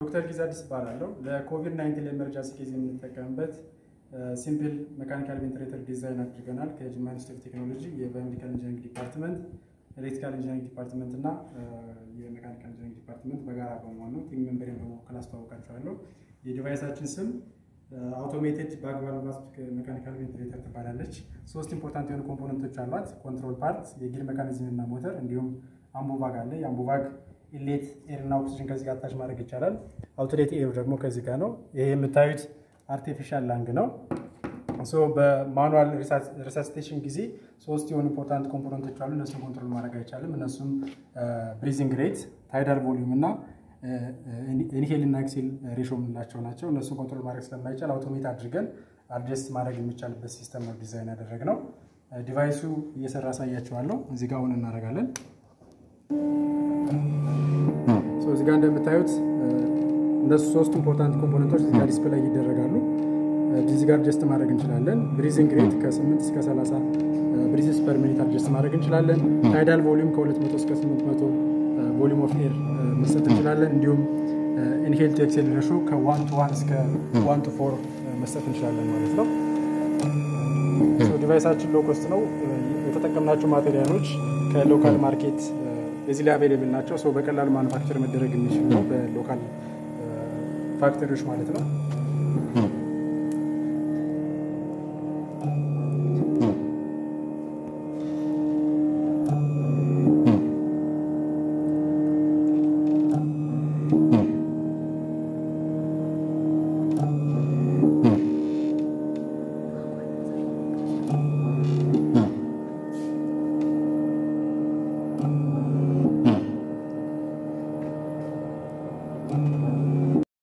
ዶክተር ጊዛዲስ ባላለው ለኮቪድ-19 ለኤመርጀንሲ ኬዝ የምንጠቀምበት ሲምፕል ሜካኒካል ቬንቲሌተር ዲዛይን አድርገናል። ከጅማ ኢንስቲትዩት ኦፍ ቴክኖሎጂ የባዮሜዲካል ኢንጂነሪንግ ዲፓርትመንት፣ ኤሌክትሪካል ኢንጂነሪንግ ዲፓርትመንት እና የሜካኒካል ኢንጂነሪንግ ዲፓርትመንት በጋራ በመሆን ነው። ቲም ሜምበርን በመወከል አስተዋውቃቸዋለሁ። የዲቫይሳችን ስም አውቶሜትድ ባግ ቫልቭ ሜካኒካል ቬንቲሌተር ትባላለች። ሶስት ኢምፖርታንት የሆኑ ኮምፖነንቶች አሏት። ኮንትሮል ፓርት፣ የጊር ሜካኒዝም እና ሞተር እንዲሁም አምቡቫግ አለ። የአምቡቫግ ኢንሌት ኤር እና ኦክሲጅን ከዚህ ጋር አታች ማድረግ ይቻላል። አውትሌት ኤር ደግሞ ከዚህ ጋር ነው። ይሄ የምታዩት አርቲፊሻል ላንግ ነው። ሶ በማኑዋል ሪሳሲቴሽን ጊዜ ሶስት የሆኑ ኢምፖርታንት ኮምፖነንቶች አሉ። እነሱን ኮንትሮል ማድረግ አይቻልም። እነሱም ብሪዚንግ ሬት፣ ታይዳል ቮሊዩም እና ኢንሄል እና ኤክሴል ሬሾ የምንላቸው ናቸው። እነሱን ኮንትሮል ማድረግ ስለማይቻል አውቶሜት አድርገን አድጀስት ማድረግ የሚቻልበት ሲስተም ነው ዲዛይን ያደረግነው። ዲቫይሱ እየሰራ አሳያቸዋለሁ። እዚህ ጋር አሁን እናደርጋለን። እዚህ ጋር እንደምታዩት እነሱ ሶስት ኢምፖርታንት ኮምፖነንቶች እዚህ ጋር ዲስፕሌይ ይደረጋሉ። እዚህ ጋር አድጀስት ማድረግ እንችላለን። ብሪዚንግ ሬት ከ8 እስከ 30 ብሪዝስ ፐር ሚኒት አድጀስት ማድረግ እንችላለን። ታይዳል ቮሊዩም ከ200 እስከ 800 ቮሊዩም ኦፍ ኤር መስጠት እንችላለን። እንዲሁም ኢንሄል ቱ ኤክሴል ሬሾ ከ1 to 1 እስከ 1 to 4 መስጠት እንችላለን ማለት ነው። ዲቫይሳችን ሎ ኮስት ነው። የተጠቀምናቸው ማቴሪያሎች ከሎካል ማርኬት እዚህ ላይ አቬሌብል ናቸው። ሶ በቀላሉ ማኑፋክቸር መደረግ የሚችል ነው በሎካል ፋክተሪዎች ማለት ነው።